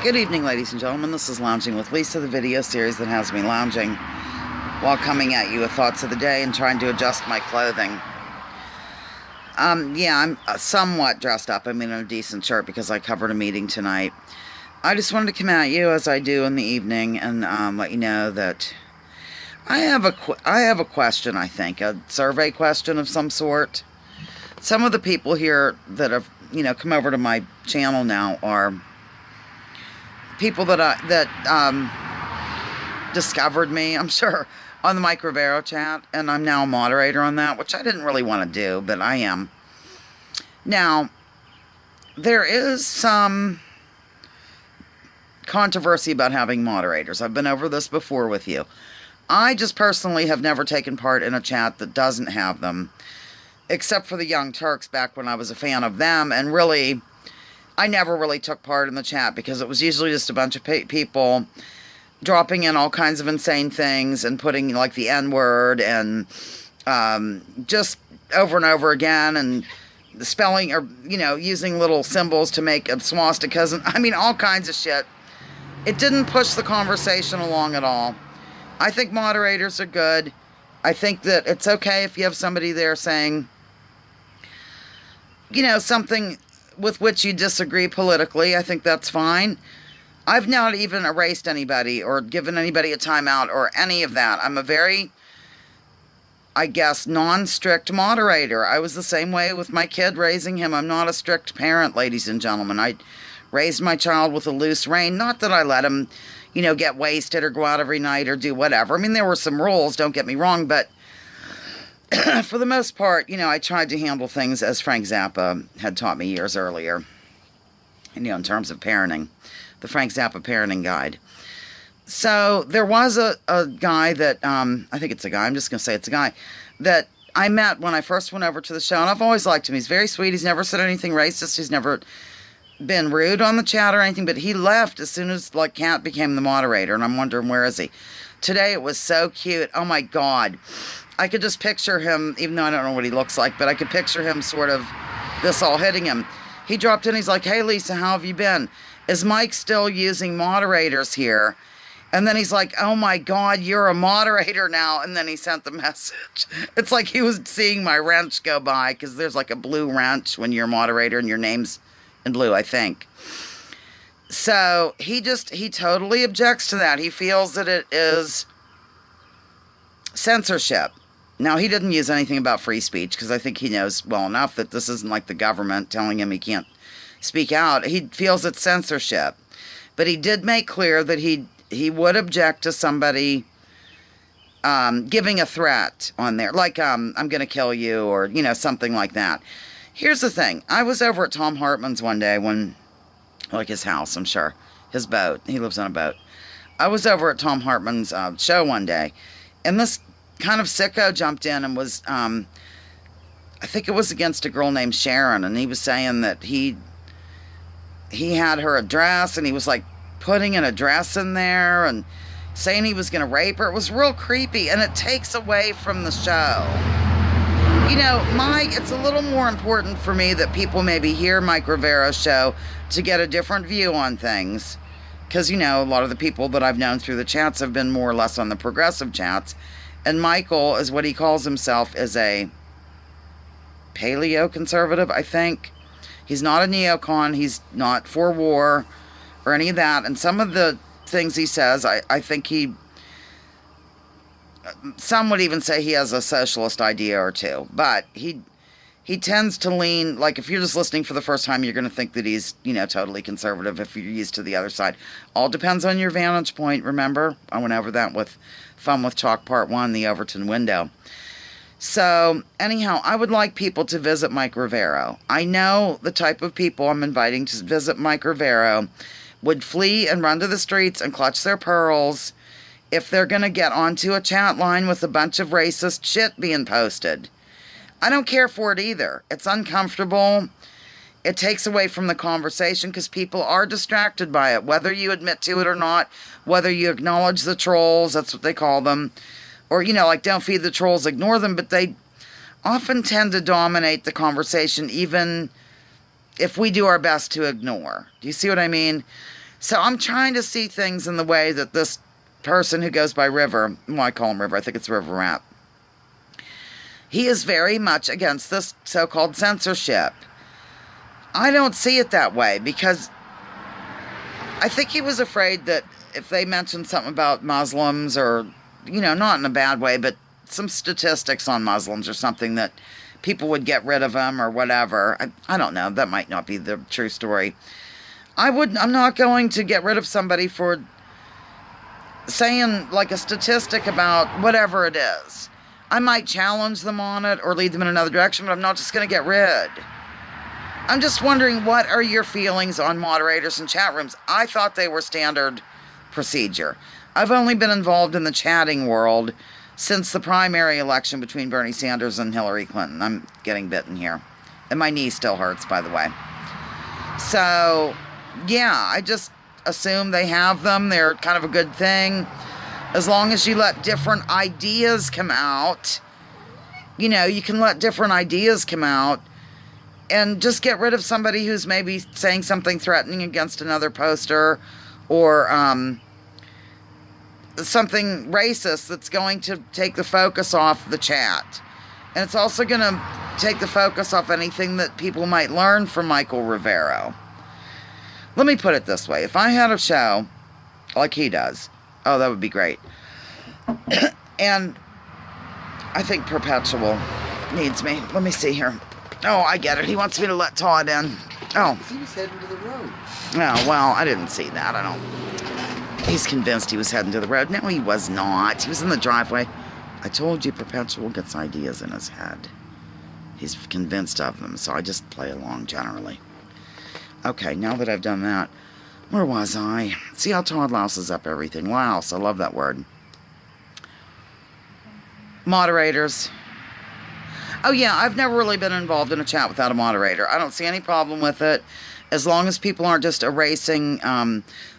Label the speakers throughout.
Speaker 1: Good evening, ladies and gentlemen. This is Lounging with Lisa, the video series that has me lounging while coming at you with thoughts of the day and trying to adjust my clothing. Yeah, I'm somewhat dressed up. I'm in a decent shirt because I covered a meeting tonight. I just wanted to come at you, as I do in the evening, and let you know that I have a question, I think, a survey question of some sort. Some of the people here that have, come over to my channel now are people that discovered me, I'm sure, on the Mike Rivero chat, and I'm now a moderator on that, which I didn't really want to do, but I am. Now, there is some controversy about having moderators. I've been over this before with you. I just personally have never taken part in a chat that doesn't have them, except for the Young Turks back when I was a fan of them, and really, I never really took part in the chat because it was usually just a bunch of people dropping in all kinds of insane things and putting like the N-word and just over and over again, and the spelling, or using little symbols to make swastikas, and I mean all kinds of shit. It didn't push the conversation along at all. I think moderators are good. I think that it's okay if you have somebody there saying, something with which you disagree politically. I think that's fine. I've not even erased anybody or given anybody a timeout or any of that. I'm a very, I guess, non-strict moderator. I was the same way with my kid, raising him. I'm not a strict parent, ladies and gentlemen. I raised my child with a loose rein. Not that I let him, get wasted or go out every night or do whatever. I mean, there were some rules, don't get me wrong, but for the most part, I tried to handle things as Frank Zappa had taught me years earlier, in terms of parenting, the Frank Zappa parenting guide. So there was a guy that, I think it's a guy, I'm just going to say it's a guy, that I met when I first went over to the show, and I've always liked him. He's very sweet. He's never said anything racist. He's never been rude on the chat or anything, but he left as soon as, Cat became the moderator, and I'm wondering, where is he? Today it was so cute. Oh my God. I could just picture him, even though I don't know what he looks like, but I could picture him sort of, this all hitting him. He dropped in, he's like, "Hey Lisa, how have you been? Is Mike still using moderators here?" And then he's like, "Oh my God, you're a moderator now." And then he sent the message. It's like he was seeing my wrench go by, because there's like a blue wrench when you're a moderator and your name's in blue, I think. So he totally objects to that. He feels that it is censorship. Now, he didn't use anything about free speech, because I think he knows well enough that this isn't like the government telling him he can't speak out. He feels it's censorship. But he did make clear that he would object to somebody giving a threat on there, like, I'm going to kill you, or, something like that. Here's the thing. I was over at Tom Hartman's one day when, his house, I'm sure, his boat. He lives on a boat. I was over at Tom Hartman's show one day, and this kind of sicko jumped in and was, I think it was against a girl named Sharon, and he was saying that he had her address, and he was putting an address in there and saying he was going to rape her. It was real creepy, and it takes away from the show. It's a little more important for me that people maybe hear Mike Rivero's show to get a different view on things, because, a lot of the people that I've known through the chats have been more or less on the progressive chats. And Michael is what he calls himself, is a paleo-conservative, I think. He's not a neocon. He's not for war or any of that. And some of the things he says, I think some would even say he has a socialist idea or two. But he tends to lean, if you're just listening for the first time, you're going to think that he's, totally conservative if you're used to the other side. All depends on your vantage point, remember? I went over that with Fun with Chalk Part 1, the Overton window. So, anyhow, I would like people to visit Mike Rivero. I know the type of people I'm inviting to visit Mike Rivero would flee and run to the streets and clutch their pearls if they're going to get onto a chat line with a bunch of racist shit being posted. I don't care for it either. It's uncomfortable. It takes away from the conversation because people are distracted by it, whether you admit to it or not, whether you acknowledge the trolls, that's what they call them, or, don't feed the trolls, ignore them, but they often tend to dominate the conversation, even if we do our best to ignore. Do you see what I mean? So I'm trying to see things in the way that this person who goes by River, well, I call him River, I think it's River Rap, he is very much against this so-called censorship. I don't see it that way, because I think he was afraid that if they mentioned something about Muslims, or, you know, not in a bad way, but some statistics on Muslims or something, that people would get rid of them or whatever. I don't know. That might not be the true story. I'm not going to get rid of somebody for saying like a statistic about whatever it is. I might challenge them on it or lead them in another direction, but I'm not just going to get rid. I'm just wondering, what are your feelings on moderators and chat rooms? I thought they were standard procedure. I've only been involved in the chatting world since the primary election between Bernie Sanders and Hillary Clinton. I'm getting bitten here. And my knee still hurts, by the way. So, yeah, I just assume they have them. They're kind of a good thing. As long as you let different ideas come out. You know, you can let different ideas come out and just get rid of somebody who's maybe saying something threatening against another poster, or something racist that's going to take the focus off the chat. And it's also going to take the focus off anything that people might learn from Michael Rivero. Let me put it this way. If I had a show like he does, oh, that would be great. And I think Perpetual needs me. Let me see here. Oh, I get it. He wants me to let Todd in. Oh.
Speaker 2: He was heading to the road.
Speaker 1: Oh, well, I didn't see that. He's convinced he was heading to the road. No, he was not. He was in the driveway. I told you, Perpetual gets ideas in his head. He's convinced of them, so I just play along generally. Okay, now that I've done that, where was I? See how Todd louses up everything. Louse, I love that word. Moderators. Oh yeah, I've never really been involved in a chat without a moderator. I don't see any problem with it, as long as people aren't just erasing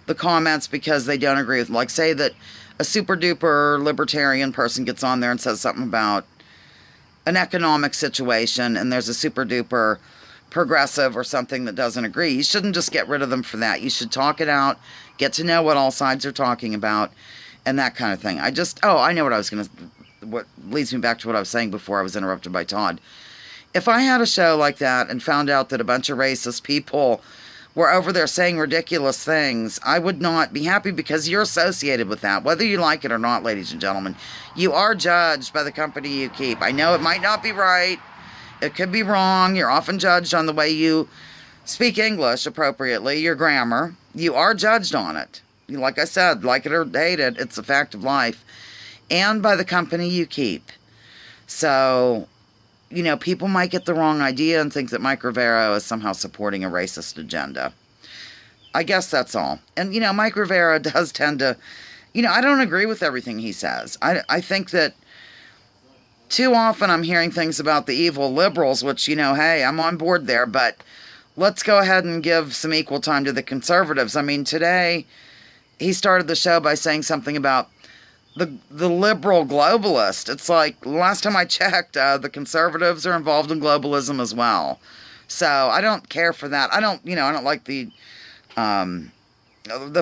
Speaker 1: the comments because they don't agree with them. Like, say that a super duper libertarian person gets on there and says something about an economic situation, and there's a super duper progressive or something that doesn't agree. You shouldn't just get rid of them for that. You should talk it out, get to know what all sides are talking about, and that kind of thing. I know what leads me back to what I was saying before I was interrupted by Todd. If I had a show like that and found out that a bunch of racist people were over there saying ridiculous things, I would not be happy, because you're associated with that. Whether you like it or not, ladies and gentlemen, you are judged by the company you keep. I know it might not be right. It could be wrong. You're often judged on the way you speak English appropriately, your grammar. You are judged on it. Like I said, like it or hate it, it's a fact of life. And by the company you keep. So, you know, people might get the wrong idea and think that Mike Rivero is somehow supporting a racist agenda. I guess that's all. And, you know, Mike Rivero does tend to, you know, I don't agree with everything he says. I think that too often I'm hearing things about the evil liberals, which, you know, hey, I'm on board there, but let's go ahead and give some equal time to the conservatives. I mean, today he started the show by saying something about the liberal globalist. It's like, last time I checked, the conservatives are involved in globalism as well. So I don't care for that. I don't like the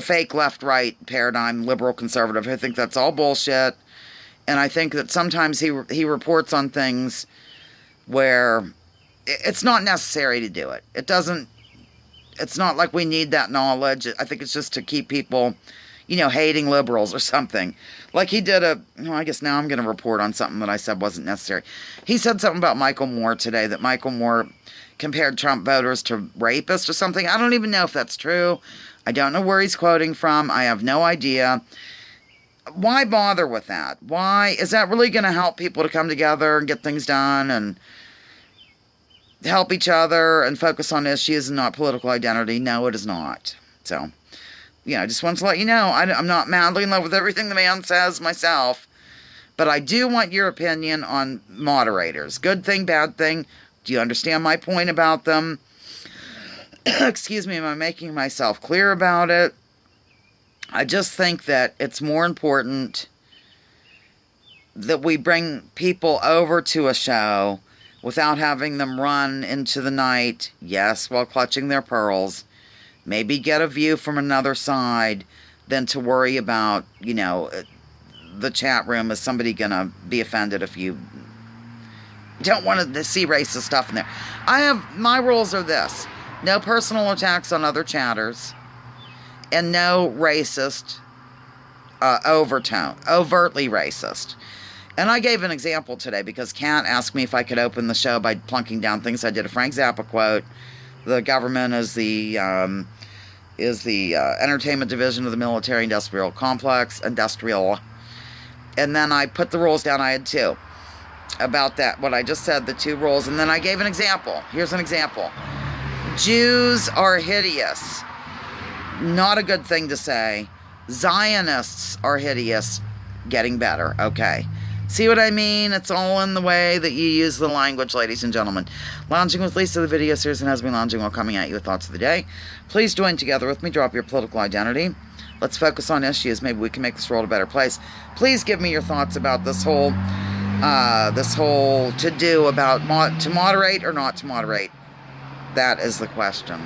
Speaker 1: fake left-right paradigm, liberal conservative. I think that's all bullshit. And I think that sometimes he reports on things where it's not necessary to do it. It's not like we need that knowledge. I think it's just to keep people, you know, hating liberals or something. Like he did I guess now I'm going to report on something that I said wasn't necessary. He said something about Michael Moore today, that Michael Moore compared Trump voters to rapists or something. I don't even know if that's true. I don't know where he's quoting from. I have no idea. Why bother with that? Why? Is that really going to help people to come together and get things done and help each other and focus on issues and not political identity? No, it is not. So, you know, I just wanted to let you know, I'm not madly in love with everything the man says myself, but I do want your opinion on moderators. Good thing, bad thing. Do you understand my point about them? Excuse me, am I making myself clear about it? I just think that it's more important that we bring people over to a show without having them run into the night, yes, while clutching their pearls, Maybe get a view from another side than to worry about, the chat room. Is somebody going to be offended if you don't want to see racist stuff in there? My rules are this: no personal attacks on other chatters, and no racist overtone, overtly racist. And I gave an example today because Kat asked me if I could open the show by plunking down things. I did a Frank Zappa quote. The government is the entertainment division of the military industrial complex, and then I put the rules down. I had two about that, what I just said, the two rules, and then I gave an example. Here's an example. Jews are hideous. Not a good thing to say. Zionists are hideous. Getting better. Okay. See what I mean? It's all in the way that you use the language, ladies and gentlemen. Lounging with Lisa, the video series, and has been lounging while coming at you with thoughts of the day. Please join together with me. Drop your political identity. Let's focus on issues. Maybe we can make this world a better place. Please give me your thoughts about this whole to-do about to moderate or not to moderate. That is the question.